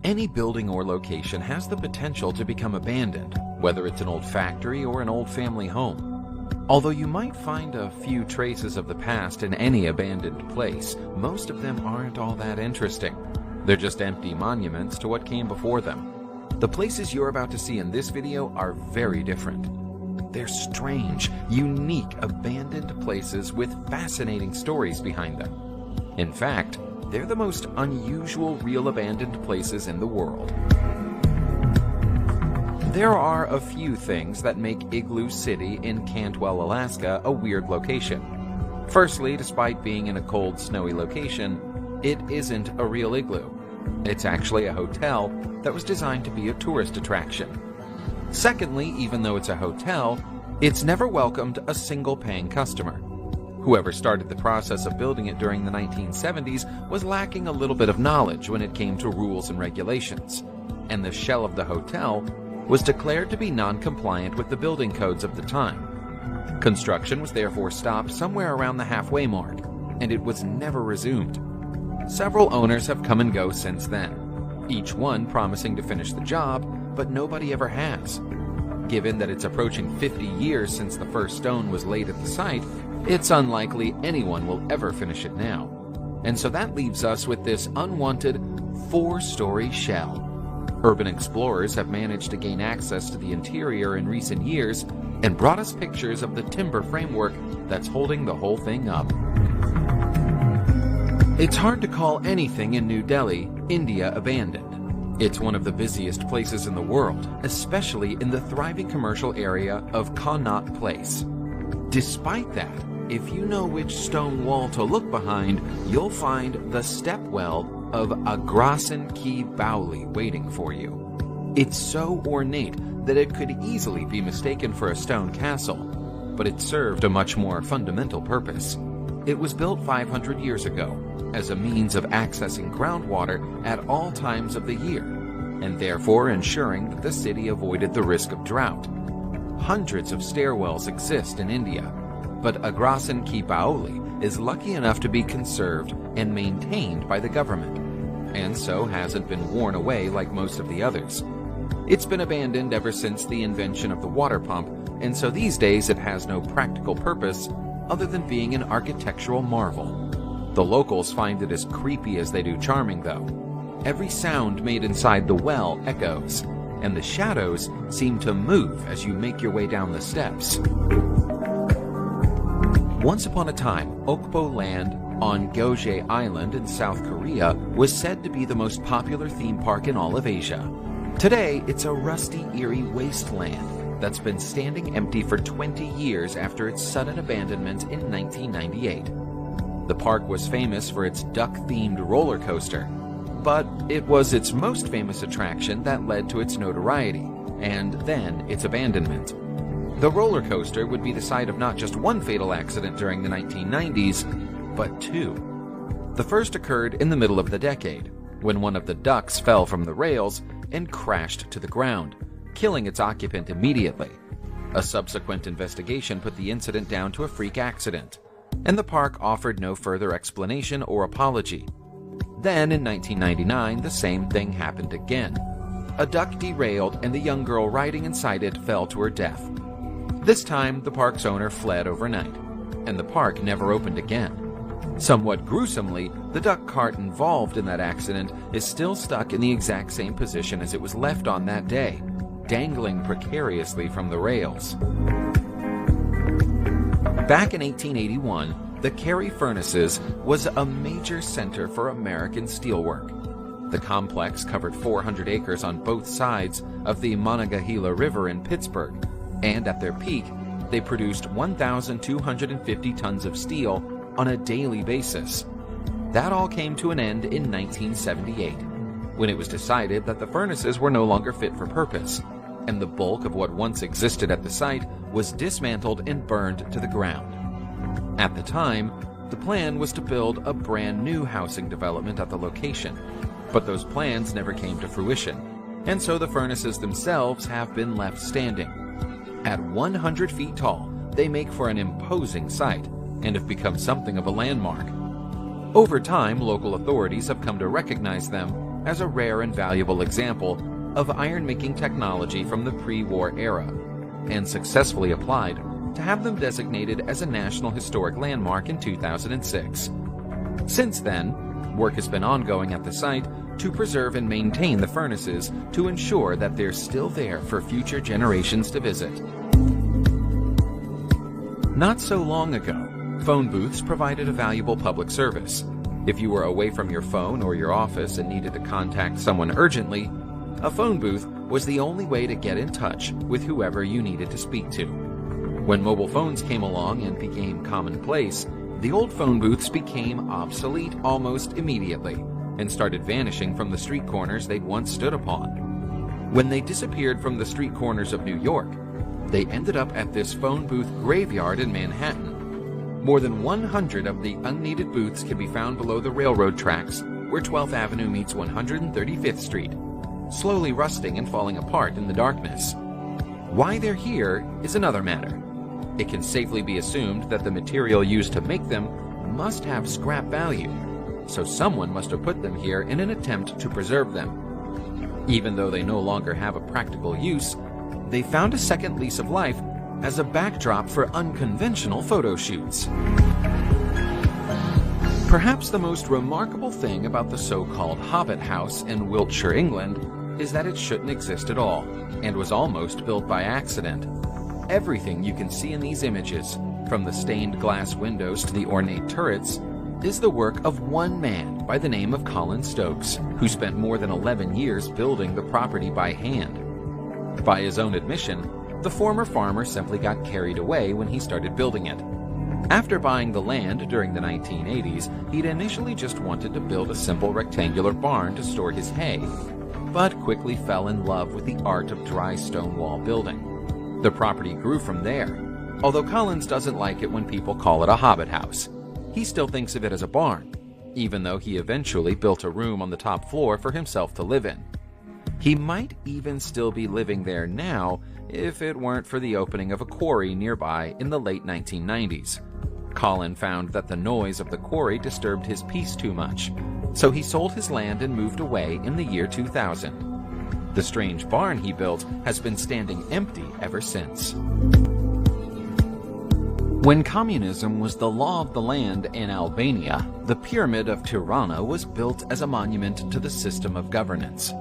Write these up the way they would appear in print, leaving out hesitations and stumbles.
Any building or location has the potential to become abandoned, whether it's an old factory or an old family home. Although you might find a few traces of the past in any abandoned place, most of them aren't all that interesting. They're just empty monuments to what came before them. The places you're about to see in this video are very different. They're strange, unique, abandoned places with fascinating stories behind them. In fact, they're the most unusual real abandoned places in the world. There are a few things that make Igloo City in Cantwell, Alaska a weird location. Firstly, despite being in a cold, snowy location, it isn't a real igloo. It's actually a hotel that was designed to be a tourist attraction. Secondly, even though it's a hotel, it's never welcomed a single paying customer. Whoever started the process of building it during the 1970s was lacking a little bit of knowledge when it came to rules and regulations, and the shell of the hotel was declared to be non-compliant with the building codes of the time. Construction was therefore stopped somewhere around the halfway mark, and it was never resumed. Several owners have come and go since then, each one promising to finish the job, but nobody ever has. Given that it's approaching 50 years since the first stone was laid at the site, it's unlikely anyone will ever finish it now. And so that leaves us with this unwanted 4-story shell. Urban explorers have managed to gain access to the interior in recent years and brought us pictures of the timber framework that's holding the whole thing up. It's hard to call anything in New Delhi, India, abandoned. It's one of the busiest places in the world, especially in the thriving commercial area of Connaught Place. Despite that, if you know which stone wall to look behind, you'll find the stepwell of Agrasen Ki Bauli waiting for you. It's so ornate that it could easily be mistaken for a stone castle, but it served a much more fundamental purpose. It was built 500 years ago as a means of accessing groundwater at all times of the year, and therefore ensuring that the city avoided the risk of drought. Hundreds of stairwells exist in India, but Agrasen Ki Bauli is lucky enough to be conserved and maintained by the government, and so hasn't been worn away like most of the others. It's been abandoned ever since the invention of the water pump, and so these days it has no practical purpose other than being an architectural marvel. The locals find it as creepy as they do charming, though. Every sound made inside the well echoes, and the shadows seem to move as you make your way down the steps. Once upon a time, Okpo Land on Goje Island in South Korea was said to be the most popular theme park in all of Asia. Today, it's a rusty, eerie wasteland that's been standing empty for 20 years after its sudden abandonment in 1998. The park was famous for its duck-themed roller coaster, but it was its most famous attraction that led to its notoriety, and then its abandonment. The roller coaster would be the site of not just one fatal accident during the 1990s, but two. The first occurred in the middle of the decade, when one of the ducks fell from the rails and crashed to the ground, killing its occupant immediately. A subsequent investigation put the incident down to a freak accident, and the park offered no further explanation or apology. Then, in 1999, the same thing happened again. A duck derailed, and the young girl riding inside it fell to her death. This time, the park's owner fled overnight, and the park never opened again. Somewhat gruesomely, the duck cart involved in that accident is still stuck in the exact same position as it was left on that day, dangling precariously from the rails. Back in 1881, the Carey Furnaces was a major center for American steelwork. The complex covered 400 acres on both sides of the Monongahela River in Pittsburgh, and at their peak, they produced 1,250 tons of steel on a daily basis. That all came to an end in 1978, when it was decided that the furnaces were no longer fit for purpose, and the bulk of what once existed at the site was dismantled and burned to the ground. At the time, the plan was to build a brand new housing development at the location, but those plans never came to fruition, and so the furnaces themselves have been left standing. At 100 feet tall, they make for an imposing sight and have become something of a landmark. Over time, local authorities have come to recognize them as a rare and valuable example of iron-making technology from the pre-war era, and successfully applied to have them designated as a National Historic Landmark in 2006. Since then, work has been ongoing at the site to preserve and maintain the furnaces to ensure that they're still there for future generations to visit. Not so long ago, phone booths provided a valuable public service. If you were away from your phone or your office and needed to contact someone urgently, a phone booth was the only way to get in touch with whoever you needed to speak to. When mobile phones came along and became commonplace, the old phone booths became obsolete almost immediately and started vanishing from the street corners they'd once stood upon. When they disappeared from the street corners of New York, they ended up at this phone booth graveyard in Manhattan. More than 100 of the unneeded booths can be found below the railroad tracks where 12th Avenue meets 135th Street, slowly rusting and falling apart in the darkness. Why they're here is another matter. It can safely be assumed that the material used to make them must have scrap value, so someone must have put them here in an attempt to preserve them. Even though they no longer have a practical use, they found a second lease of life as a backdrop for unconventional photo shoots. Perhaps the most remarkable thing about the so-called Hobbit House in Wiltshire, England, is that it shouldn't exist at all, and was almost built by accident. Everything you can see in these images, from the stained glass windows to the ornate turrets, is the work of one man by the name of Colin Stokes, who spent more than 11 years building the property by hand. By his own admission, the former farmer simply got carried away when he started building it. After buying the land during the 1980s, he'd initially just wanted to build a simple rectangular barn to store his hay, but quickly fell in love with the art of dry stone wall building. The property grew from there, although Collins doesn't like it when people call it a hobbit house. He still thinks of it as a barn, even though he eventually built a room on the top floor for himself to live in. He might even still be living there now if it weren't for the opening of a quarry nearby in the late 1990s. Colin found that the noise of the quarry disturbed his peace too much, so he sold his land and moved away in the year 2000. The strange barn he built has been standing empty ever since. When communism was the law of the land in Albania, the Pyramid of Tirana was built as a monument to the system of governance.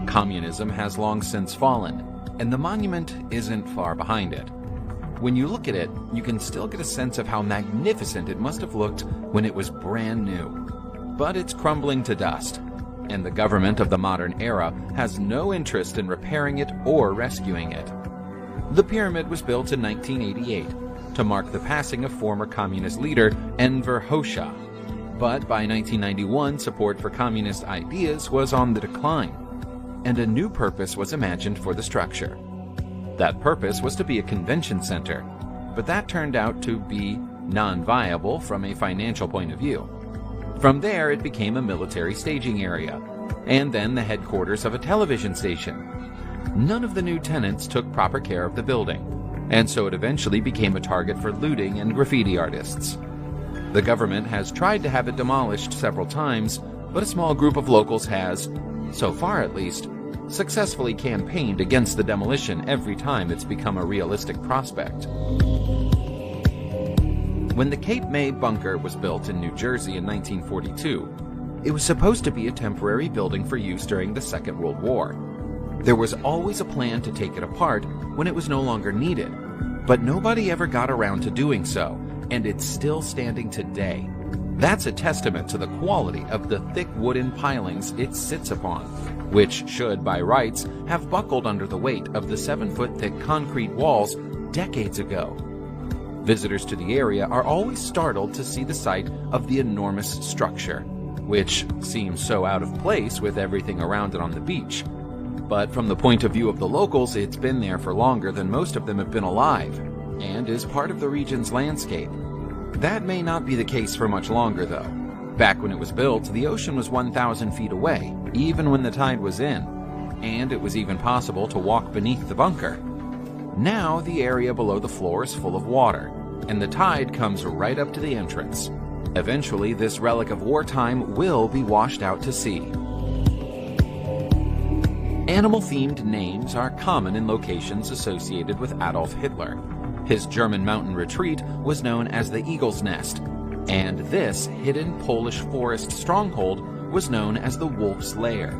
Communism has long since fallen, and the monument isn't far behind it. When you look at it, you can still get a sense of how magnificent it must have looked when it was brand new. But it's crumbling to dust, and the government of the modern era has no interest in repairing it or rescuing it. The pyramid was built in 1988 to mark the passing of former communist leader Enver Hoxha, but by 1991 support for communist ideas was on the decline, and a new purpose was imagined for the structure. That purpose was to be a convention center, but that turned out to be non-viable from a financial point of view. From there, it became a military staging area, and then the headquarters of a television station. None of the new tenants took proper care of the building, and so it eventually became a target for looting and graffiti artists. The government has tried to have it demolished several times, but a small group of locals has, so far at least, successfully campaigned against the demolition every time it's become a realistic prospect. When the Cape May bunker was built in New Jersey in 1942, it was supposed to be a temporary building for use during the Second World War. There was always a plan to take it apart when it was no longer needed, but nobody ever got around to doing so, and it's still standing today. That's a testament to the quality of the thick wooden pilings it sits upon, which should, by rights, have buckled under the weight of the 7-foot-thick concrete walls decades ago. Visitors to the area are always startled to see the site of the enormous structure, which seems so out of place with everything around it on the beach. But from the point of view of the locals, it's been there for longer than most of them have been alive, and is part of the region's landscape. That may not be the case for much longer, though. Back when it was built, the ocean was 1,000 feet away, even when the tide was in, and it was even possible to walk beneath the bunker. Now, the area below the floor is full of water, and the tide comes right up to the entrance. Eventually, this relic of wartime will be washed out to sea. Animal-themed names are common in locations associated with Adolf Hitler. His German mountain retreat was known as the Eagle's Nest, and this hidden Polish forest stronghold was known as the Wolf's Lair.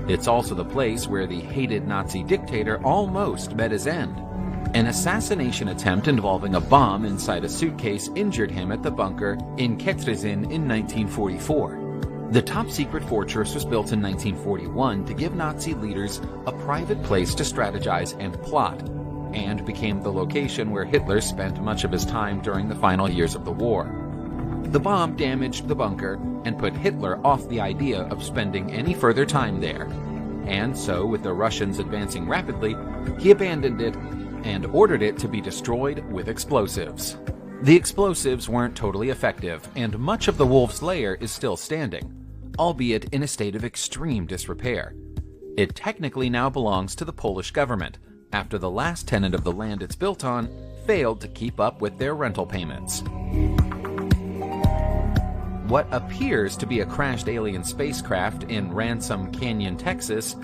It's also the place where the hated Nazi dictator almost met his end. An assassination attempt involving a bomb inside a suitcase injured him at the bunker in Ketrizin in 1944. The top-secret fortress was built in 1941 to give Nazi leaders a private place to strategize and plot, and became the location where Hitler spent much of his time during the final years of the war. The bomb damaged the bunker and put Hitler off the idea of spending any further time there. And so, with the Russians advancing rapidly, he abandoned it and ordered it to be destroyed with explosives. The explosives weren't totally effective, and much of the Wolf's Lair is still standing, albeit in a state of extreme disrepair. It technically now belongs to the Polish government, after the last tenant of the land it's built on failed to keep up with their rental payments. What appears to be a crashed alien spacecraft in Ransom Canyon, Texas,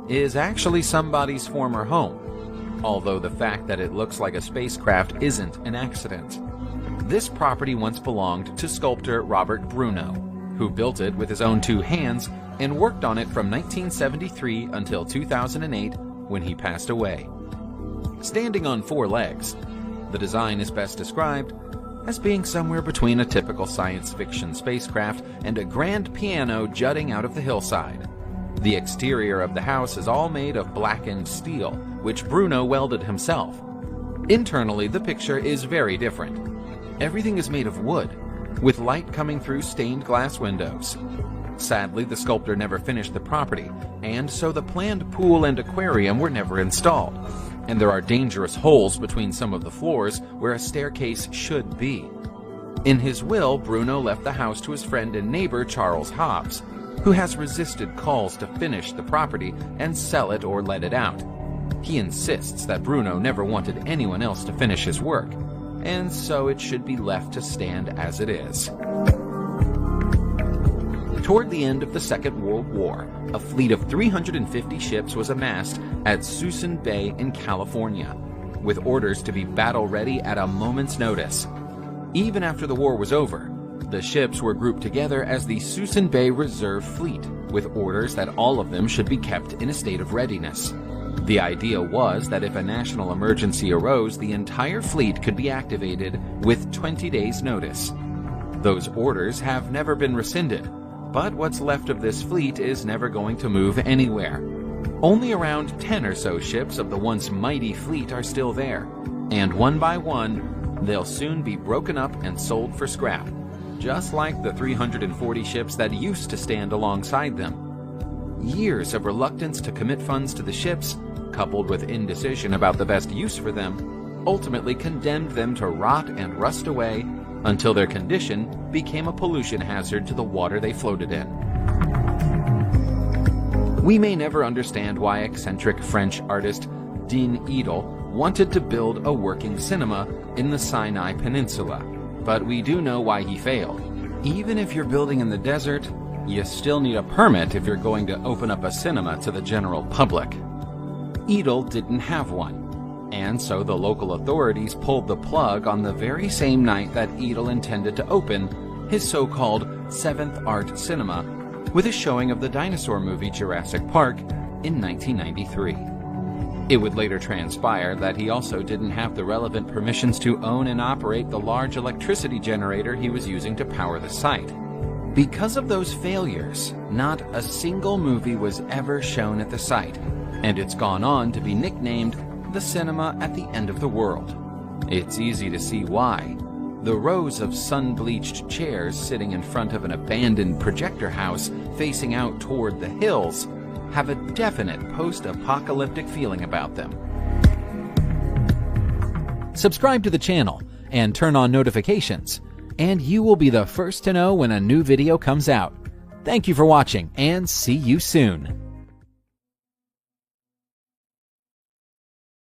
is actually somebody's former home, although the fact that it looks like a spacecraft isn't an accident. This property once belonged to sculptor Robert Bruno, who built it with his own two hands and worked on it from 1973 until 2008 when he passed away. Standing on four legs, the design is best described as being somewhere between a typical science fiction spacecraft and a grand piano jutting out of the hillside. The exterior of the house is all made of blackened steel, which Bruno welded himself. Internally, the picture is very different. Everything is made of wood, with light coming through stained glass windows. Sadly, the sculptor never finished the property, and so the planned pool and aquarium were never installed, and there are dangerous holes between some of the floors where a staircase should be. In his will, Bruno left the house to his friend and neighbor Charles Hobbs, who has resisted calls to finish the property and sell it or let it out. He insists that Bruno never wanted anyone else to finish his work, and so it should be left to stand as it is. Toward the end of the Second World War, a fleet of 350 ships was amassed at Suisun Bay in California, with orders to be battle-ready at a moment's notice. Even after the war was over, the ships were grouped together as the Suisun Bay Reserve Fleet, with orders that all of them should be kept in a state of readiness. The idea was that if a national emergency arose, the entire fleet could be activated with 20 days' notice. Those orders have never been rescinded, but what's left of this fleet is never going to move anywhere. Only around 10 or so ships of the once mighty fleet are still there, and one by one, they'll soon be broken up and sold for scrap, just like the 340 ships that used to stand alongside them. Years of reluctance to commit funds to the ships, coupled with indecision about the best use for them, ultimately condemned them to rot and rust away until their condition became a pollution hazard to the water they floated in. We may never understand why eccentric French artist Dean Edel wanted to build a working cinema in the Sinai Peninsula, but we do know why he failed. Even if you're building in the desert, you still need a permit if you're going to open up a cinema to the general public. Edel didn't have one, and so the local authorities pulled the plug on the very same night that Edel intended to open his so-called Seventh Art Cinema with a showing of the dinosaur movie Jurassic Park in 1993. It would later transpire that he also didn't have the relevant permissions to own and operate the large electricity generator he was using to power the site. Because of those failures, not a single movie was ever shown at the site, and it's gone on to be nicknamed the cinema at the end of the world. It's easy to see why. The rows of sun-bleached chairs sitting in front of an abandoned projector house facing out toward the hills have a definite post-apocalyptic feeling about them. Subscribe to the channel and turn on notifications, and you will be the first to know when a new video comes out. Thank you for watching, and see you soon.